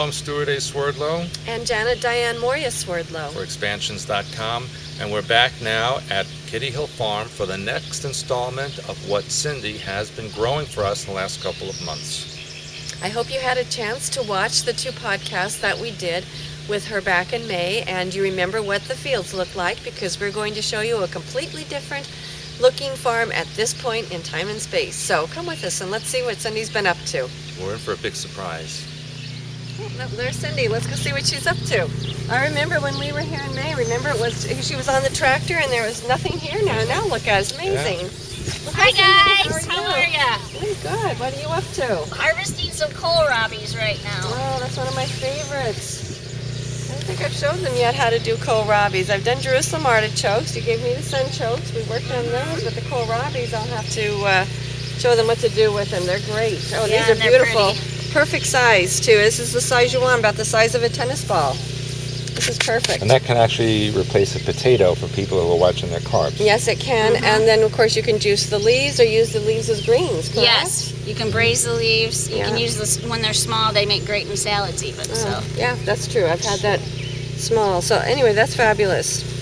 Hello, I'm Stewart A. Swerdlow. And Janet Diane Moria Swerdlow. For expansions.com. And we're back now at Kittyhill Farm for the next installment of what Cindy has been growing for us in the last couple of months. I hope you had a chance to watch the 2 podcasts that we did with her back in May, and you remember what the fields look like, because we're going to show you a completely different looking farm at this point in time and space. So come with us and let's see what Cindy's been up to. We're in for a big surprise. Oh, there's Cindy. Let's go see what she's up to. I remember when we were here in May, she was on the tractor and there was nothing here now. Now look at it, it's amazing. Yeah. Hi guys, how are ya? Really good. What are you up to? Harvesting some kohlrabis right now. Oh, that's one of my favorites. I don't think I've showed them yet how to do kohlrabis. I've done Jerusalem artichokes. You gave me the sunchokes. We worked on those, but the kohlrabis I'll have to show them what to do with them. They're great. Oh, yeah, these are beautiful. Pretty. Perfect size too. This is the size you want, about the size of a tennis ball. This is perfect. And that can actually replace a potato for people who are watching their carbs. Yes, it can. And then, of course, you can juice the leaves or use the leaves as greens, correct? Yes, you can braise the leaves. You can use this when they're small. They make great in salads even. So yeah, that's true. I've had that small. So anyway, that's fabulous.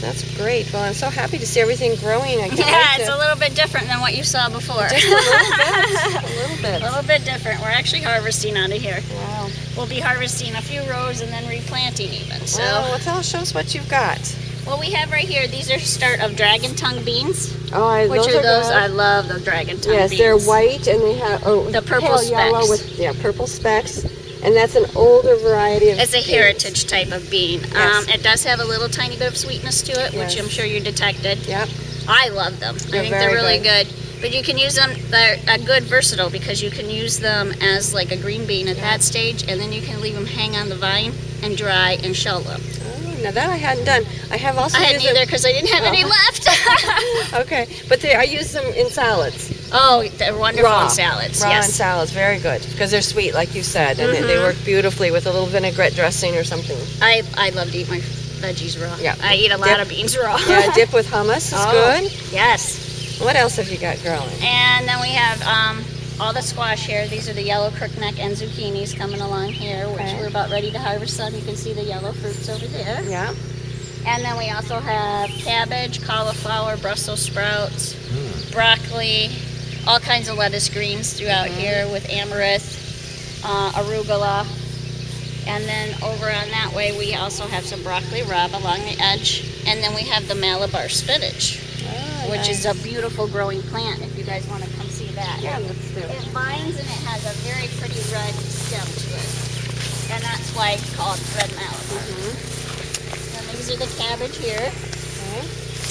That's great. Well, I'm so happy to see everything growing. I can't wait it's a little bit different than what you saw before. Just a little bit. A little bit. A little bit different. We're actually harvesting out of here. Wow. We'll be harvesting a few rows and then replanting even. So. Well, show us what you've got. Well, we have right here, these are start of dragon tongue beans. Oh, which are those? I love the dragon tongue beans. Yes, they're white and they have the purple specks. Yellow with purple specks. And that's an older variety of It's a beans. heritage type of bean. Yes. It does have a little tiny bit of sweetness to it, which I'm sure you detected. Yep. I love them. I think they're really good. But you can use them, they're a good versatile, because you can use them as like a green bean at that stage, and then you can leave them hang on the vine and dry and shell them. Oh, now that I hadn't done. I have also I hadn't either because I didn't have any left. Okay, but I use them in salads. Oh, they're wonderful in salads. Raw in salads, very good, because they're sweet, like you said, and they work beautifully with a little vinaigrette dressing or something. I love to eat my veggies raw. Yeah. I eat a lot of beans raw. Yeah, dip with hummus is good. Yes. What else have you got growing? And then we have all the squash here. These are the yellow crookneck and zucchinis coming along here, which we're about ready to harvest some. You can see the yellow fruits over there. Yeah. And then we also have cabbage, cauliflower, Brussels sprouts, broccoli, all kinds of lettuce greens throughout here with amaranth, arugula. And then over on that way we also have some broccoli rabe along the edge. And then we have the Malabar spinach, which is a beautiful growing plant if you guys want to come see that. Yeah, let's do it. It vines and it has a very pretty red stem to it. And that's why it's called red Malabar. And these are the cabbage here.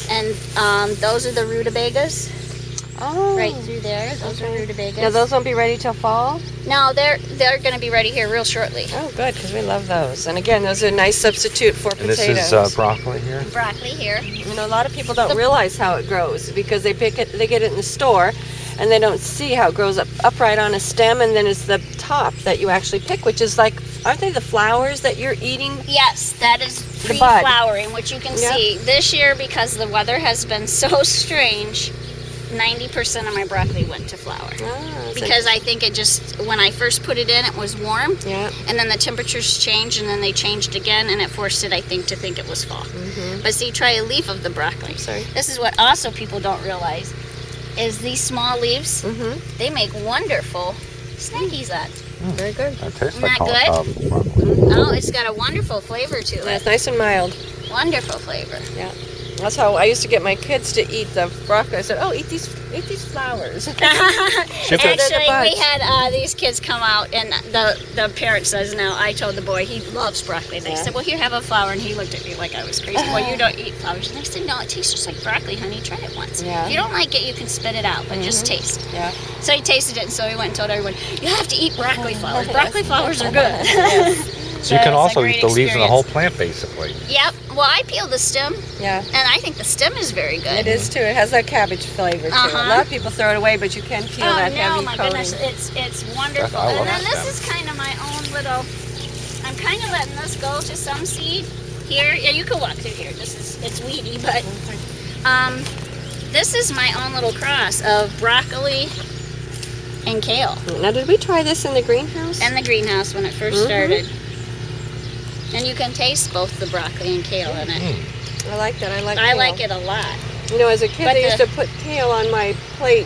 And those are the rutabagas. Oh. Right through there. Those are rutabagas. Now those won't be ready till fall? No, they're going to be ready here real shortly. Oh, good, because we love those. And again, those are a nice substitute for potatoes. And this is broccoli here? Broccoli here. You know, a lot of people don't realize how it grows because they get it in the store and they don't see how it grows upright on a stem, and then it's the top that you actually pick, which is like, aren't they the flowers that you're eating? Yes, that is pre-flowering, which you can see. This year, because the weather has been so strange, 90% of my broccoli went to flower. Because I think it just, when I first put it in, it was warm. Yeah. And then the temperatures changed, and then they changed again, and it forced it, I think, to think it was fall. But see, try a leaf of the broccoli. Sorry. This is what also people don't realize, is these small leaves, they make wonderful snackies on. Very good. That tastes Isn't like that good? broccoli. Oh, it's got a wonderful flavor to it. It's nice and mild. Wonderful flavor. Yeah. That's how I used to get my kids to eat the broccoli. I said, "Oh, eat these flowers." Actually, we had these kids come out, and the parent says, "Now, I told the boy he loves broccoli." They said, "Well, here, have a flower," and he looked at me like I was crazy. Well, you don't eat flowers. And I said, "No, it tastes just like broccoli, honey. Try it once. Yeah. If you don't like it, you can spit it out, but just taste." Yeah. So he tasted it, and so he went and told everyone, "You have to eat broccoli flowers. Broccoli flowers are good." So you can also eat the leaves and the whole experience. plant, basically. Yep. Well, I peel the stem. Yeah. And I think the stem is very good. It is too. It has that cabbage flavor too. A lot of people throw it away, but you can peel that heavy my coating. goodness, it's wonderful. I love And then stem. this is kind of my own little. I'm kind of letting this go to some seed here. Yeah, you can walk through here. It's weedy, but this is my own little cross of broccoli and kale. Now, did we try this in the greenhouse? And the greenhouse when it first started. And you can taste both the broccoli and kale in it. I like that. I I like it a lot. You know, as a kid, But I used to put kale on my plate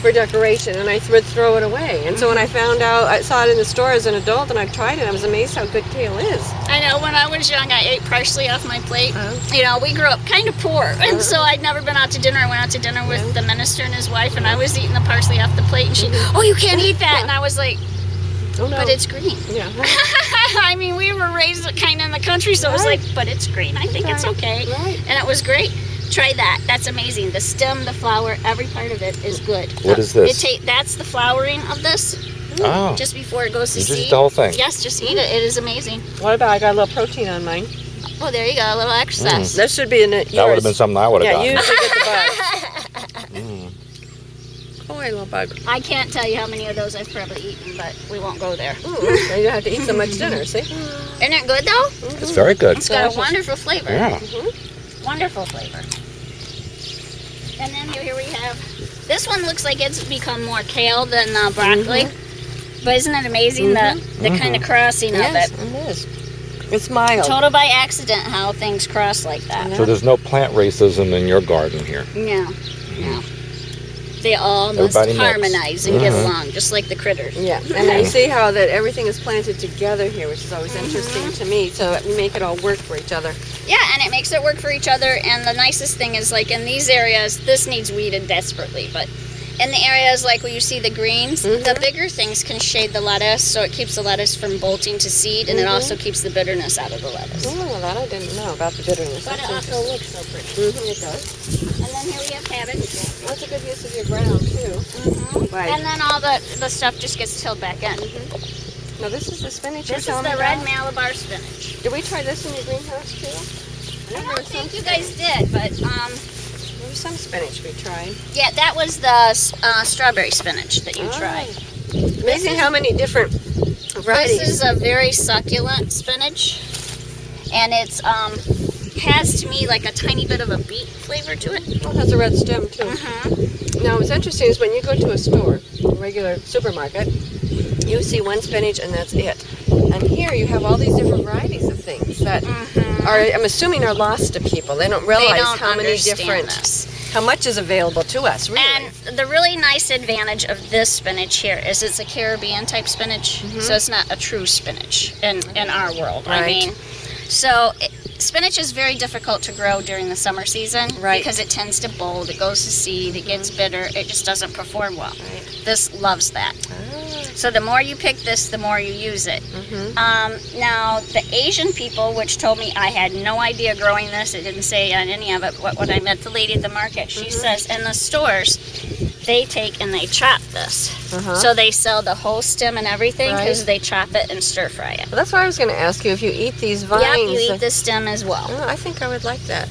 for decoration, and I would throw it away. And so when I found out, I saw it in the store as an adult, and I tried it, I was amazed how good kale is. I know, when I was young, I ate parsley off my plate. Oh. You know, we grew up kind of poor, and so I'd never been out to dinner. I went out to dinner with the minister and his wife, and I was eating the parsley off the plate, and she, oh, you can't eat that. And I was like, Oh, no. but it's green. Yeah. I mean, we were raised kind of in the country, so it was like, but it's green. I think it's okay. Right. And it was great. Try that. That's amazing. The stem, the flower, every part of it is good. What is this? That's the flowering of this. Oh. Just before it goes to You seed. just eat the whole thing? Yes, just eat it. It is amazing. What about, I got a little protein on mine. Oh, there you go. A little excess. That should be in it. That would have been something I would have Yeah, you gotten. usually get the bug. Oh, I love bug. I can't tell you how many of those I've probably eaten, but we won't go there. Now you don't have to eat so much dinner, see? Isn't it good, though? It's very good. It's got a wonderful flavor. Yeah. Wonderful flavor. And then here we have, this one looks like it's become more kale than broccoli. But isn't it amazing the kind of crossing Yes, of it is. It's mild. Total by accident how things cross like that. So there's no plant racism in your garden here. No, no. They all must Everybody mix. harmonize and get along, just like the critters. Yeah, and then you see how that everything is planted together here, which is always interesting to me. So we make it all work for each other. Yeah, and it makes it work for each other. And the nicest thing is, like in these areas, this needs weeded desperately, but in the areas like where you see the greens, the bigger things can shade the lettuce, so it keeps the lettuce from bolting to seed, and it also keeps the bitterness out of the lettuce. Oh, that I didn't know about the bitterness. But it That's also interesting. looks so pretty. It does. And then here we have cabbage. That's a good use of your ground too. Right. And then all the stuff just gets tilled back in. Now this is the spinach. This is you're the telling me red about? Malabar spinach. Did we try this in your greenhouse too? I don't think you guys did, but There was some spinach we tried. yeah, that was the strawberry spinach that you tried. Amazing how many different varieties. This is a very succulent spinach, and it's has to me like a tiny bit of a beet flavor to it. Oh, it has a red stem too. Now what's interesting is when you go to a store, a regular supermarket, you see one spinach and that's it. And here you have all these different varieties of things that are, I'm assuming, are lost to people. They don't realize They don't how many understand different, this. how much is available to us, really. And the really nice advantage of this spinach here is it's a Caribbean type spinach, so it's not a true spinach in our world. I Right. mean, so spinach is very difficult to grow during the summer season because it tends to bolt, it goes to seed, it gets bitter, it just doesn't perform well. This loves that. So the more you pick this, the more you use it. Now, the Asian people, which told me I had no idea growing this, it didn't say on any of it, but when I met the lady at the market, she says in the stores, they take and they chop this. So they sell the whole stem and everything because they chop it and stir fry it. Well, that's what I was going to ask you, if you eat these vines. Yep, you eat the stem as well. Oh, I think I would like that.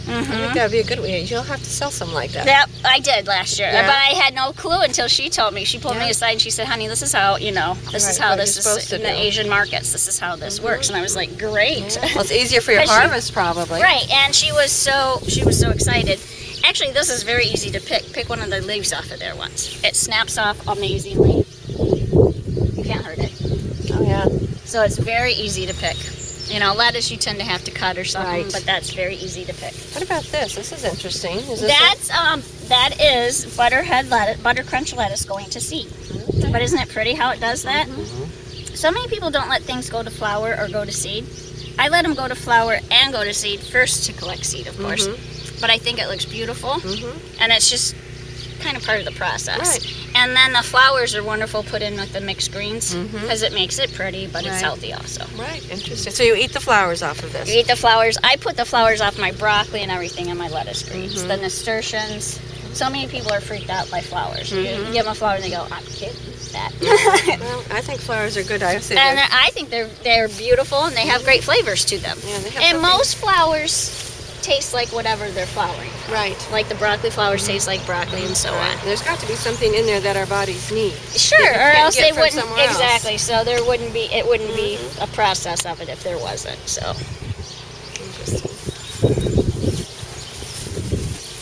I think that would be a good way. You'll have to sell some like that. Yep, I did last year, Yeah. but I had no clue until she told me. She pulled me aside and she said, "Honey, this is how this is how what this you're supposed is to in the do. Asian markets. This is how this works." And I was like, "Great!" Well, it's easier for your 'Cause she- harvest, probably. Right, and she was so excited. Actually, this is very easy to pick. Pick one of the leaves off of there once. It snaps off amazingly. You can't hurt it. Oh, yeah. So it's very easy to pick. You know, lettuce you tend to have to cut or something, Right. but that's very easy to pick. What about this? This is interesting. Is this That is butterhead lettuce, butter crunch lettuce going to seed. But isn't it pretty how it does that? So many people don't let things go to flower or go to seed. I let them go to flower and go to seed first to collect seed, of course. But I think it looks beautiful, and it's just kind of part of the process. Right. And then the flowers are wonderful put in with the mixed greens because it makes it pretty, but it's Right. healthy also. Right, interesting. So you eat the flowers off of this? You eat the flowers. I put the flowers off my broccoli and everything and my lettuce greens. The nasturtiums. So many people are freaked out by flowers. You give them a flower and they go, "I can't use that." Well, I think flowers are good. I say And that. I think they're beautiful and they have great flavors to them. Yeah, they have And something- most flowers taste like whatever they're flowering. Right. Like the broccoli flowers taste like broccoli and so on. There's got to be something in there that our bodies need. Sure, that you or can't else get they from wouldn't. somewhere else. Exactly. So it wouldn't be a process of it if there wasn't. So. Interesting.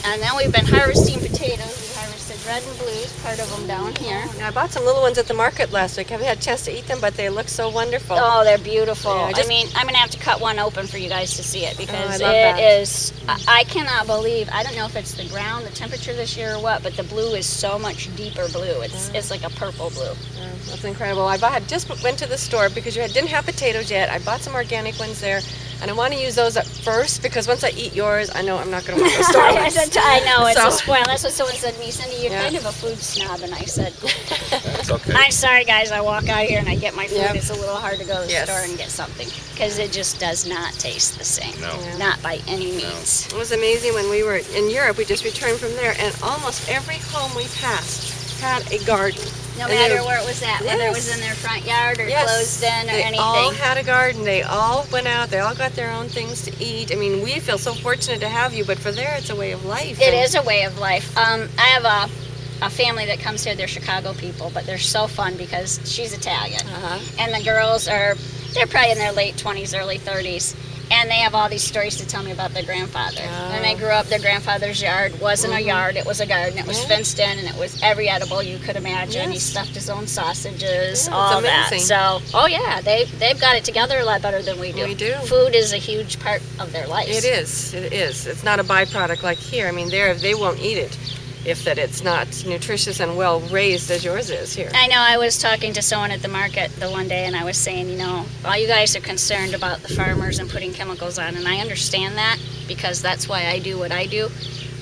And then we've been harvesting potatoes. We harvested red and blues, part of them down here. Now, I bought some little ones at the market last week. I haven't had a chance to eat them, but they look so wonderful. Oh, they're beautiful. Yeah, I mean, I'm going to have to cut one open for you guys to see it because I love it that. is, I cannot believe, I don't know if it's the ground, the temperature this year or what, but the blue is so much deeper blue. It's like a purple blue. Oh, that's incredible. I just went to the store because didn't have potatoes yet. I bought some organic ones there, and I want to use those at first because once I eat yours, I know I'm not going to want those store ones. I know, it's So- a spoil. That's what someone said to me, Cindy, you're Yeah. kind of a food snob. And I said, That's okay. I'm sorry, guys. I walk out here and I get my food. Yep. It's a little hard to go to the Yes. store and get something because it just does not taste the same. No. Yeah. Not by any means. It was amazing when we were in Europe. We just returned from there, and almost every home we passed had a garden. No And matter they- where it was at, whether it was in their front yard or Yes. closed in or They anything. all had a garden. They all went out. They all got their own things to eat. I mean, we feel so fortunate to have you, but for there, it's a way of life. It And- is a way of life. I have a family that comes here. They're Chicago people, but they're so fun because she's Italian. Uh-huh. And the girls they're probably in their late 20s, early 30s. And they have all these stories to tell me about their grandfather. Oh. And they grew up, their grandfather's yard wasn't a yard, it was a garden. It was Yeah. fenced in, and it was every edible you could imagine. He Yes. stuffed his own sausages, Yeah, all it's that. amazing. So, oh yeah, they've got it together a lot better than we do. We do. Food is a huge part of their life. It is. It is. It's not a byproduct like here. I mean, they won't eat it if that it's not nutritious and well raised as yours is here. I know. I was talking to someone at the market the one day, and I was saying, all you guys are concerned about the farmers and putting chemicals on, and I understand that because that's why I do what I do.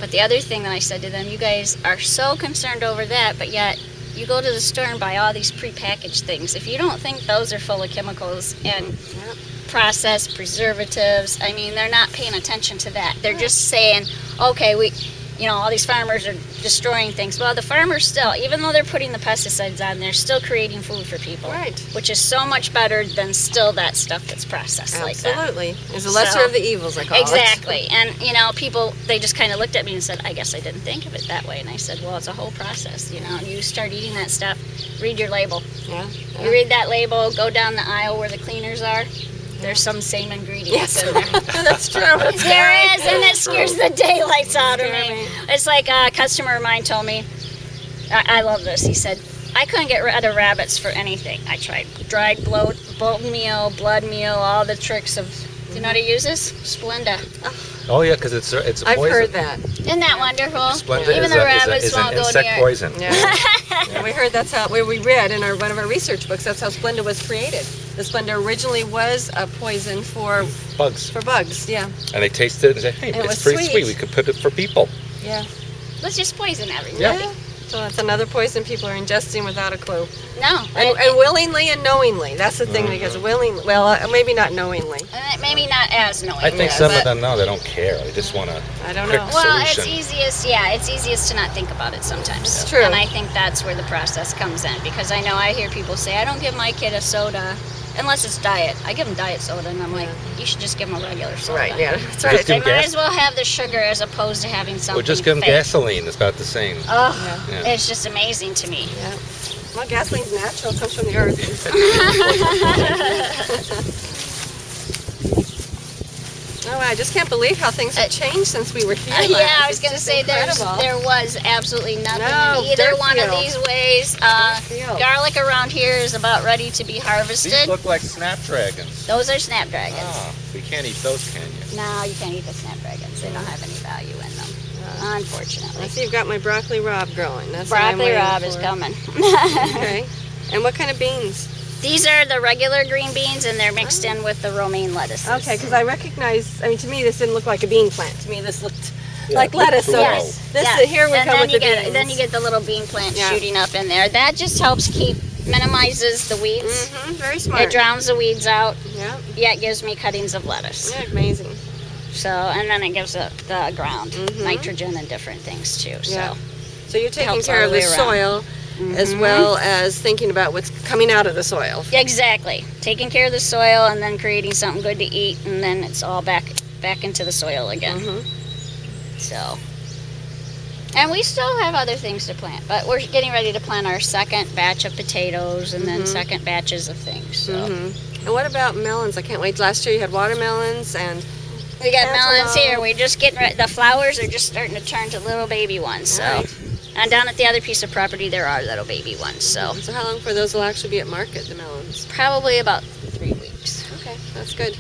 But the other thing that I said to them, you guys are so concerned over that, but yet you go to the store and buy all these prepackaged things. If you don't think those are full of chemicals and Yep. processed preservatives, I mean, they're not paying attention to that. They're just saying, okay, all these farmers are destroying things. Well, the farmers still, even though they're putting the pesticides on, they're still creating food for people. Right. Which is so much better than still that stuff that's processed like that. Absolutely. It's the lesser So- of the evils, I call it. Exactly. And, people, they just kind of looked at me and said, I guess I didn't think of it that way. And I said, well, it's a whole process, and you start eating that stuff, read your label. Yeah. You read that label, go down the aisle where the cleaners are. There's some same ingredients Yes. in there. That's true. That's There right. is, and it scares the daylights out of Scare me. me. It's like a customer of mine told me, I love this. He said, I couldn't get rid of rabbits for anything. I tried dried bone meal, blood meal, all the tricks of, do you know what he uses? Splenda. Oh yeah, because it's a I've poison. heard that. Isn't that wonderful? Splenda Even is, the a, rabbits is, a, is won't an go insect near. poison. Yeah. Yeah, we heard that's how we read in one of our research books. That's how Splenda was created. The Splenda originally was a poison for Bugs. bugs. Yeah. And they tasted it and said, hey, It was it's pretty sweet. sweet. We could put it for people. Yeah. Let's just poison everything. Yeah. So it's another poison people are ingesting without a clue. No. And willingly and knowingly. That's the thing, because maybe not knowingly. Maybe not as knowing. I think Yeah, some but- of them, no, they don't care. They just want to I don't quick know. Well, solution. it's easiest to not think about it sometimes. It's true. And I think that's where the process comes in, because I know I hear people say, I don't give my kid a soda unless it's diet. I give them diet soda, and I'm like, you should just give them a regular soda. Right, yeah, that's Just right. give They them might gas. as well have the sugar as opposed to having something Or just give them fake. gasoline. It's about the same. Oh, Yeah. it's just amazing to me. Yeah. Well, gasoline's natural. It comes from the earth. Oh, I just can't believe how things have changed since we were here. Yeah, last. I was It's going to just say incredible. there was absolutely nothing No, in either dirt one of field. these ways. Dirt field. Garlic around here is about ready to be These harvested. look like snapdragons. Those are snapdragons. Ah, we can't eat those, can you? No, you can't eat the snapdragons. They don't have any value in them, unfortunately. I see you've got my broccoli rob growing. That's what I'm Broccoli waiting rob is for. coming. Okay. And what kind of beans? These are the regular green beans, and they're mixed in with the romaine lettuces. Okay, because I recognize, to me this didn't look like a bean plant. To me this looked like lettuce. So Yes. this yes. here we and come then with you the get beans. then you get the little bean plant Yeah. shooting up in there. That just helps minimizes the weeds. Very smart. It drowns the weeds out. Yeah. Yeah, it gives me cuttings of lettuce. Yeah, amazing. So, and then it gives the ground Mhm. nitrogen and different things too. Yeah. So, So you're taking helps care all of the the way around. soil as well as thinking about what's coming out of the soil. exactly, taking care of the soil and then creating something good to eat, and then it's all back into the soil again. Mhm. So, and we still have other things to plant, but we're getting ready to plant our second batch of potatoes and then second batches of things. So. And what about melons? I can't wait. Last year you had watermelons and We got Cantaloupe. melons here. We're just getting ready. The flowers are just starting to turn to little baby ones. So Right. And down at the other piece of property, there are little baby ones. So So how long for those will actually be at market, the melons? probably about 3 weeks. Okay, that's good.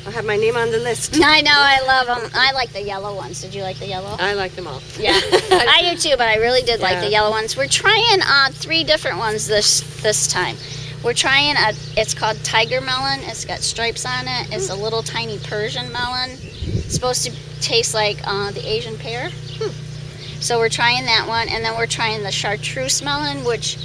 I'll have my name on the list. I know, I love them. I like the yellow ones. Did you like the yellow? I like them all. Yeah, I do too, but I really did like Yeah. the yellow ones. We're trying 3 different ones this time. We're trying it's called Tiger Melon. It's got stripes on it. It's a little tiny Persian melon. It's supposed to taste like the Asian pear. So we're trying that one, and then we're trying the chartreuse melon, which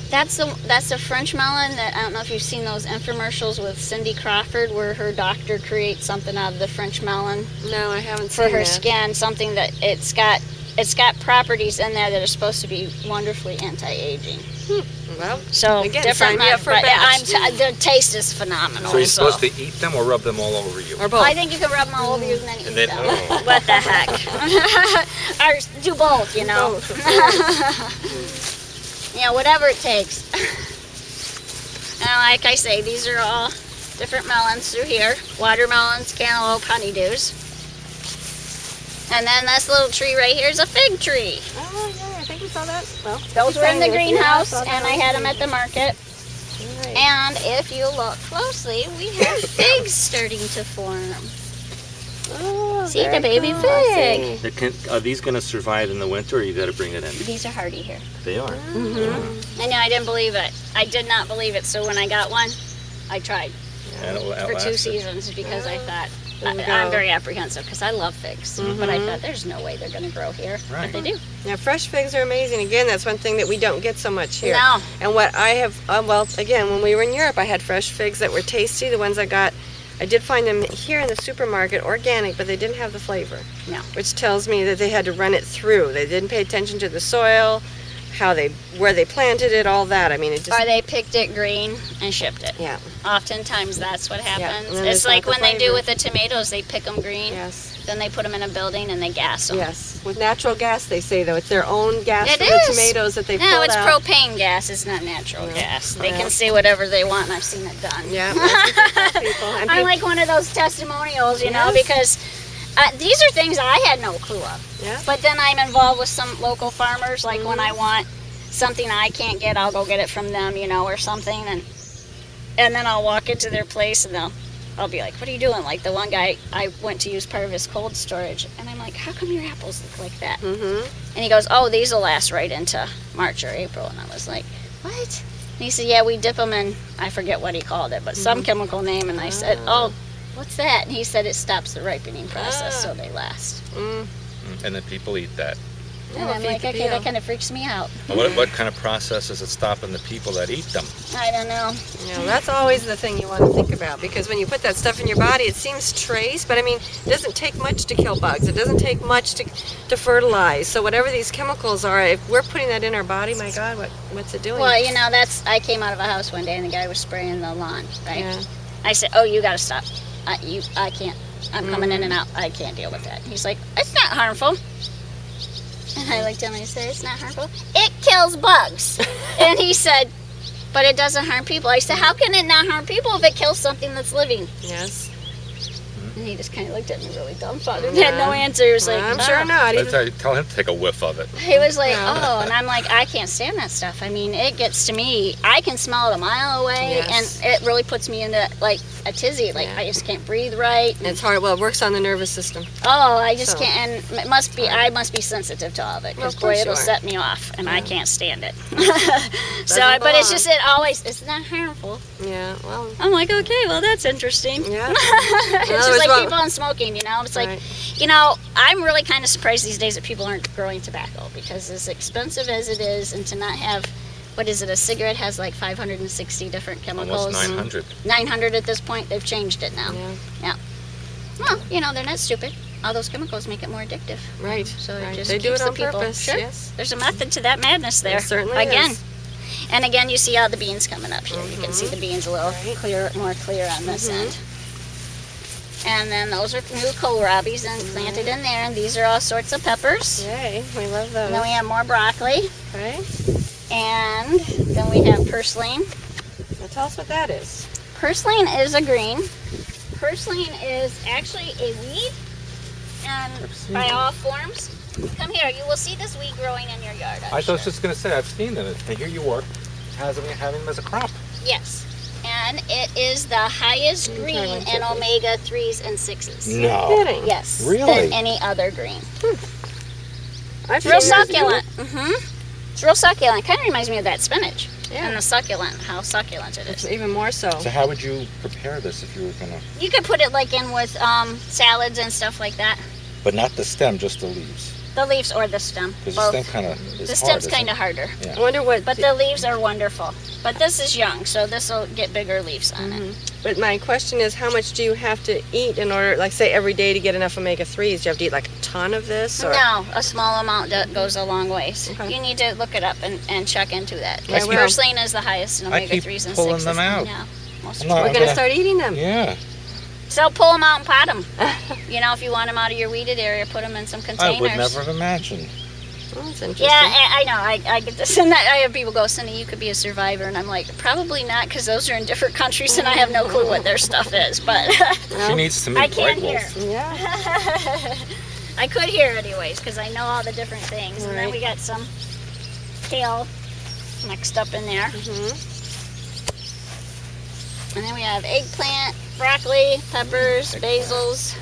that's the French melon that I don't know if you've seen those infomercials with Cindy Crawford where her doctor creates something out of the French melon No, I haven't for seen her that. skin, something that it's got properties in there that are supposed to be wonderfully anti-aging. Well, So again, different sign me up for a but batch. the taste is phenomenal. So you're supposed to eat them or rub them all over you? Or both. I think you can rub them all over you and then eat And then- them. oh. What the heck? Or do both, you know. Both. Yeah, whatever it takes. And like I say, these are all different melons through here. Watermelons, cantaloupe, honeydews. And then this little tree right here is a fig tree. Oh, yeah, I think we saw that. Well, Those were in the greenhouse, Yeah, I saw that and I one had them too. at the market. Right. And if you look closely, we have figs starting to form. Oh, See the very baby cool. fig. I see. Are these going to survive in the winter, or you got to bring it in? These are hardy here. They are. I know, I didn't believe it. I did not believe it. So when I got one, I tried And it'll for 2 outlast it. seasons because I thought, There you I'm go. very apprehensive because I love figs. But I thought there's no way they're going to grow here. Right. But they do. Now, fresh figs are amazing. Again, that's one thing that we don't get so much here. No. And what I have, well, again, when we were in Europe, I had fresh figs that were tasty. The ones I got, I did find them here in the supermarket, organic, but they didn't have the flavor. No. Which tells me that they had to run it through. They didn't pay attention to the soil, where they planted it, all that. I mean, it just. Or they picked it green and shipped it. Yeah. Oftentimes that's what happens. and then It's it's not like the when they do flavor. with the tomatoes, they pick them green, Yes. then they put them in a building and they gas them. Yes. With natural gas, they say though, it's their own gas It for the is. tomatoes that they No, pulled it's out. propane gas. It's not natural gas. They Yeah. can say whatever they want, and I've seen it done. Yeah. That's what they tell people. And I'm people- like one of those testimonials, you know, Yes. because these are things I had no clue of. Yeah. But then I'm involved with some local farmers, like when I want something I can't get, I'll go get it from them, you know, or something, and then I'll walk into their place and I'll be like, what are you doing? Like the one guy, I went to use part of his cold storage, and I'm like, how come your apples look like that? Mhm. And he goes, oh, these will last right into March or April. And I was like, what? And he said, yeah, we dip them in, I forget what he called it, but some chemical name. And I said, oh, what's that? And he said it stops the ripening process so they last. Mm. And then people eat that. And Well, I'm feed like, the okay, peel. that kind of freaks me out. What kind of process is it stopping the people that eat them? I don't know. You know, that's always the thing you want to think about, because when you put that stuff in your body, it seems trace, but I mean, it doesn't take much to kill bugs. It doesn't take much to fertilize. So whatever these chemicals are, if we're putting that in our body, my God, what's it doing? Well, you know, I came out of a house one day and the guy was spraying the lawn, right? Yeah. I said, oh, you got to stop. I can't. I'm coming in and out. I can't deal with that. He's like, it's not harmful. And I looked at him and I said, it's not harmful. It kills bugs. And he said, but it doesn't harm people. I said, how can it not harm people if it kills something that's living? Yes. And he just kind of looked at me really dumbfounded. He had no answer. He was like, I'm sure "Oh." not. Tell him to take a whiff of it. He was like, Yeah. oh, and I'm like, I can't stand that stuff. I mean, it gets to me. I can smell it a mile away, Yes. and it really puts me into like a tizzy. Like Yeah. I just can't breathe right. And it's hard. Well, it works on the nervous system. Oh, I just So. can't. And it must be. I must be sensitive to all of it Well, because of boy, course it'll you are. set me off, and I can't stand it. So, Doesn't but it's belong. just it's not harmful. Yeah. Well. I'm like, okay, well that's interesting. Yeah. It's other just words, like well- people on smoking, you know. It's like, Right. you know, I'm really kind of surprised these days that people aren't growing tobacco because as expensive as it is, and to not have, what is it? A cigarette has like 560 different chemicals. Almost 900. 900 at this point. They've changed it now. Yeah. Well, you know, they're not stupid. All those chemicals make it more addictive. Right. So it right. just They do keeps it the on people. purpose. Sure. Yes. There's a method to that madness there. There certainly Again. is. And again, you see all the beans coming up here. You can see the beans a little Right. more clear on this end. And then those are new kohlrabis and planted in there. And these are all sorts of peppers. Yay. We love those. And then we have more broccoli. Okay. And then we have purslane. Now tell us what that is. Purslane is a green. Purslane is actually a weed, and by all forms. Come here. You will see this weed growing in your yard. I was just going to say, I've seen them. And here you were having them as a crop. Yes. And it is the highest green in omega 3s and 6s. No. Kidding. Yes. Really? Than any other green. I've It's real seen it. succulent. It's real succulent. Kind of reminds me of that spinach. Yeah. And the succulent, how succulent it It's is. even more so. So how would you prepare this if you were going to... You could put it like in with salads and stuff like that. But not the stem, just the leaves. The leaves or the stem. Because the Both. stem kind of is The hard, stem's kind of harder. I wonder what. But the leaves are wonderful. But this is young, so this will get bigger leaves on it. But my question is, how much do you have to eat in order, like, say, every day to get enough omega 3s? Do you have to eat like a ton of this? Or? No, a small amount goes a long ways. Okay. You need to look it up and check into that. I Because will. Purslane is the highest in I omega keep 3s and 6s. pulling them out. Yeah. Most I'm not- We're gonna start eating them. Yeah. So pull them out and pot them. You know, if you want them out of your weeded area, put them in some containers. I would never have imagined. Oh, that's interesting. Yeah, I know. I get this. And I have people go, Cindy, you could be a survivor. And I'm like, probably not, because those are in different countries and I have no clue what their stuff is. But She needs to meet I can't White hear. Wolf. Yeah. I could hear anyways, because I know all the different things. And then Right. we got some kale mixed up in there. And then we have eggplant, broccoli, peppers, basils.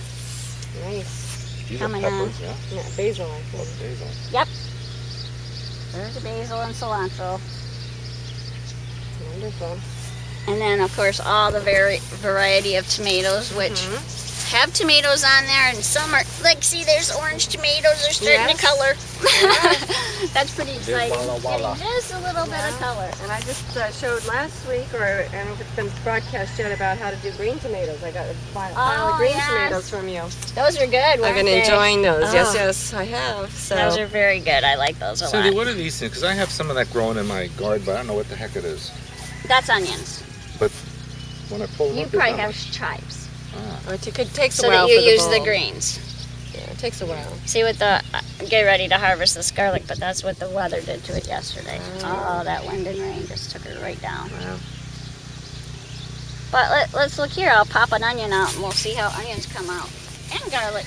Nice. These Coming are peppers, yeah? Yeah, basil, I Oh, think. basil. Yep. There's the basil and cilantro. Wonderful. And then, of course, all the variety of tomatoes, which have tomatoes on there, and some are, like, see, there's orange tomatoes, they're starting to Yes. color. That's pretty exciting. Walla walla. Getting just a little bit of color. And I just showed last week, or I don't know if it's been broadcast yet, about how to do green tomatoes. I got a pile of green yes. tomatoes from you. Those are good, I've weren't been they? enjoying those. Yes, Oh. yes, I have. So Those are very good. I like those a Cindy, lot. what are these things? Because I have some of that growing in my garden, but I don't know what the heck it is. That's onions. But when I pull them You up, they're probably not have chives. it takes So a while that you for the use the bulb. greens. Yeah, it takes a while. See what the, get ready to harvest this garlic, but that's what the weather did to it yesterday. Oh, that wind and rain just took it right down. Wow. But let's look here. I'll pop an onion out and we'll see how onions come out. And garlic.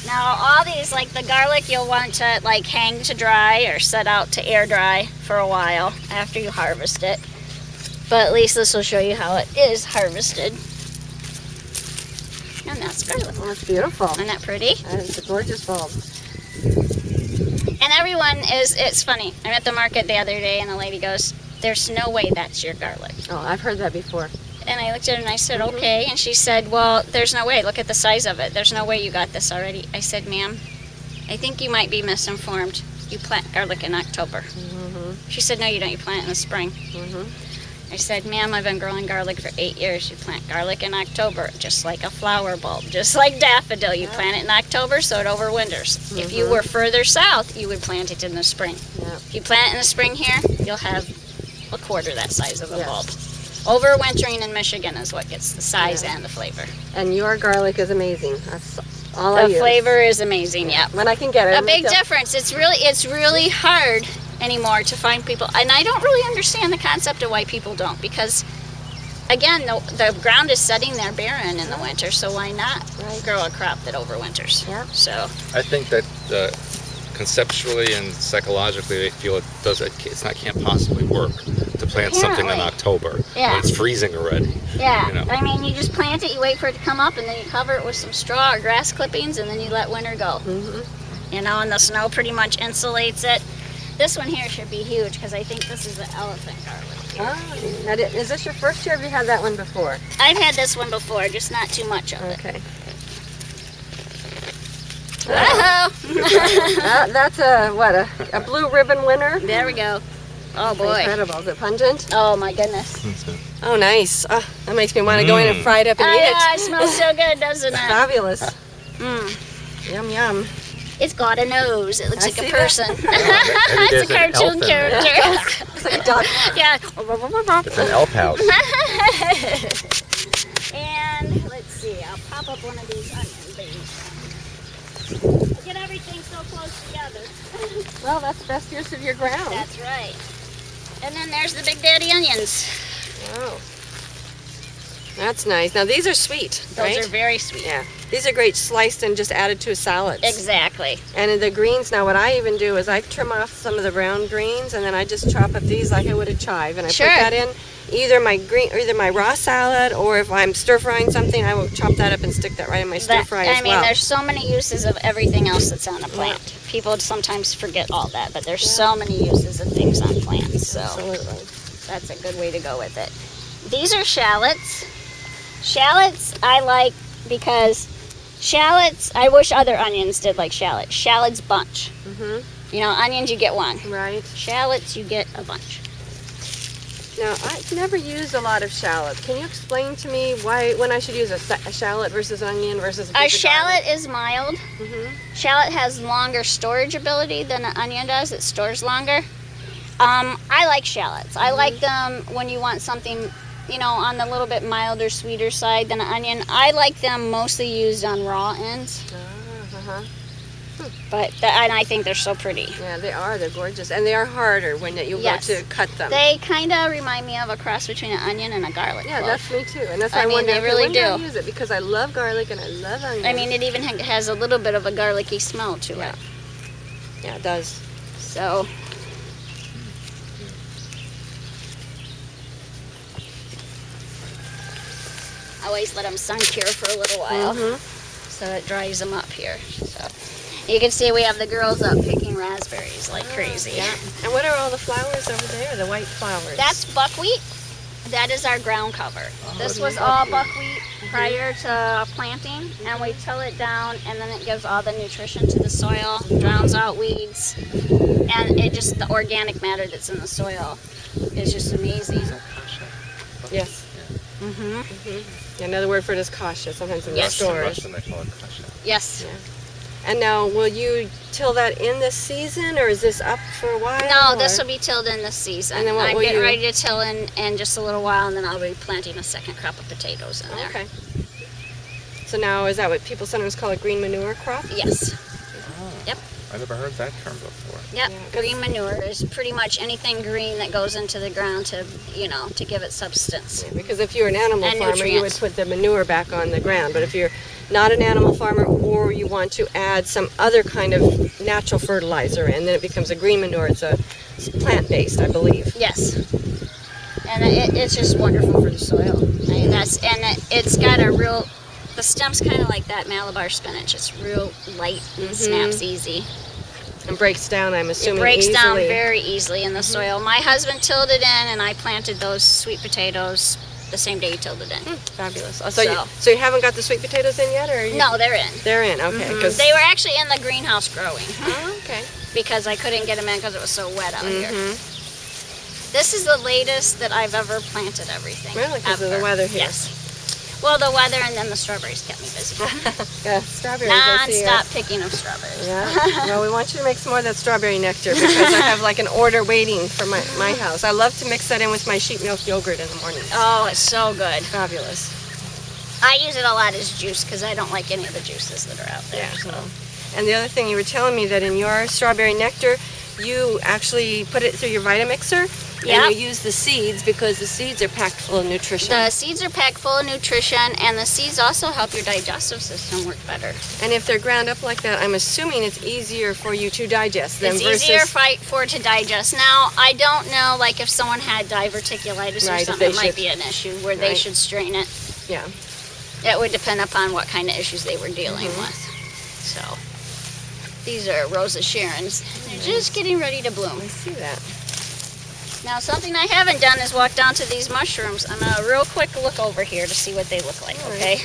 Now all these, like the garlic, you'll want to like hang to dry or set out to air dry for a while after you harvest it. But at least this will show you how it is harvested. And that's garlic. Oh, it's beautiful. Isn't that pretty? That is a gorgeous bulb. And everyone it's funny. I'm at the market the other day and the lady goes, there's no way that's your garlic. Oh, I've heard that before. And I looked at her and I said, okay. And she said, well, there's no way. Look at the size of it. There's no way you got this already. I said, ma'am, I think you might be misinformed. You plant garlic in October. She said, no, you don't. You plant it in the spring. I said, ma'am, I've been growing garlic for 8 years. You plant garlic in October, just like a flower bulb, just like daffodil. You plant it in October, so it overwinters. If you were further south, you would plant it in the spring. Yeah. If you plant it in the spring here, you'll have a quarter that size of a Yes. bulb. Overwintering in Michigan is what gets the size Yeah. and the flavor. And your garlic is amazing. That's all I The use. flavor is amazing, yeah. When I can get it. A I'm big like, difference. It's really hard anymore to find people, and I don't really understand the concept of why people don't, because again, the ground is sitting there barren in the winter, so why not grow a crop that overwinters? Yep. So I think that conceptually and psychologically they feel can't possibly work to plant something in Apparently. October Yeah. when it's freezing already. yeah, You know. I mean, you just plant it, you wait for it to come up, and then you cover it with some straw or grass clippings, and then you let winter go. You know, and the snow pretty much insulates it. This one here should be huge because I think this is the elephant garlic. Oh, now, is this your first year or have you had that one before? I've had this one before, just not too much of it. Okay. Whoa! That's a blue ribbon winner? There we go. Oh boy. Incredible. Is it pungent? Oh my goodness. Oh, nice. Oh, that makes me want to go in and fry it up and Oh eat yeah, it. it smells so good, doesn't it? Fabulous. Mm. Yum, yum. It's got a nose. It looks I like a see person. Maybe It's a there's an elf cartoon in there. character. It's like a duck. Yeah. It's an elf house. And let's see, I'll pop up one of these onion things. Get everything so close together. Well, that's the best use of your ground. That's right. And then there's the big daddy onions. Wow. That's nice. Now, these are sweet, Those right? are very sweet. Yeah. These are great sliced and just added to salads. Exactly. And in the greens, now what I even do is I trim off some of the brown greens, and then I just chop up these like I would a chive, and I Sure. put that in either my raw salad, or if I'm stir frying something, I will chop that up and stick that right in my stir fry as I mean, well. there's so many uses of everything else that's on a plant. People sometimes forget all that, but there's so many uses of things on plants. So Absolutely. that's a good way to go with it. These are shallots. Shallots I like because shallots, I wish other onions did like shallots. Shallots bunch. Mhm. You know, onions you get one. Right. Shallots you get a bunch. Now, I've never used a lot of shallots. Can you explain to me when I should use a shallot versus an onion versus A shallot is mild. Mm-hmm. Shallot has longer storage ability than an onion does. It stores longer. I like shallots. I like them when you want something, you know, on the little bit milder, sweeter side than an onion. I like them mostly used on raw ends. Uh-huh. And I think they're so pretty. Yeah, they are. They're gorgeous. And they are harder when you Yes. go to cut them. They kind of remind me of a cross between an onion and a garlic Yeah, clove. that's me too. And that's I why I mean, wonder they really when do I do. use it, because I love garlic and I love onion. I mean, it even has a little bit of a garlicky smell to Yeah. it. Yeah, it does. So, I always let them sun cure for a little while, Mhm. so it dries them up here. So, you can see we have the girls up picking raspberries like crazy. Yeah. And what are all the flowers over there? The white flowers. That's buckwheat. That is our ground cover. This was all buckwheat prior to planting, and we till it down, and then it gives all the nutrition to the soil, drowns out weeds, and it just, the organic matter that's in the soil is just amazing. Yes. Mm-hmm. Another word for it is kasha. Sometimes in Yes. the In stores. Russian they call it kasha. Yes. And now, will you till that in this season, or is this up for a while? No, this or- will be tilled in this season. And then what I'm will getting you- ready to till in just a little while, and then I'll be planting a second crop of potatoes in there. Okay. So now, is that what people sometimes call a green manure crop? Yes. Oh, Yep. I never heard that term before. Yep. Yeah, 'cause- Green manure is pretty much anything green that goes into the ground to, you know, to give it substance. Yeah, because if you're an animal And farmer, you would nutrients. put the manure back on the ground. But if you're not an animal farmer, or you want to add some other kind of natural fertilizer in, then it becomes a green manure. It's plant-based, I believe. Yes. And it's just wonderful for the soil. I mean, it's got a real, the stem's kind of like that Malabar spinach. It's real light and snaps easy. And breaks down, I'm It assuming, breaks down easily. very easily in the soil. My husband tilled it in, and I planted those sweet potatoes the same day he tilled it in. Fabulous. Oh, So- so you haven't got the sweet potatoes in yet, or? No, they're in. They're in, okay. 'Cause- They were actually in the greenhouse growing Oh, okay. because I couldn't get them in because it was so wet out here. This is the latest that I've ever planted everything. Really? Because of the ever. weather here. Yes. Well, the weather and then the strawberries kept me busy. Yeah, strawberries. I see, Non-stop picking of strawberries. Yeah. Well, we want you to make some more of that strawberry nectar, because I have like an order waiting for my house. I love to mix that in with my sheep milk yogurt in the morning. Oh, it's so good. Fabulous. I use it a lot as juice because I don't like any of the juices that are out there. Yeah. So. And the other thing, you were telling me that in your strawberry nectar, you actually put it through your Vitamixer, Yep. and you use the seeds because the seeds are packed full of nutrition. The seeds are packed full of nutrition, and the seeds also help your digestive system work better. And if they're ground up like that, I'm assuming it's easier for you to digest them It's versus... easier for it to digest. Now, I don't know, like if someone had diverticulitis or Right, if something, they it might should- be an issue where they Right. should strain it. Yeah. It would depend upon what kind of issues they were dealing with. So, these are Rosa Sharons. They're just getting ready to bloom. I see that. Now, something I haven't done is walk down to these mushrooms. I'm going to real quick look over here to see what they look like, All right. okay?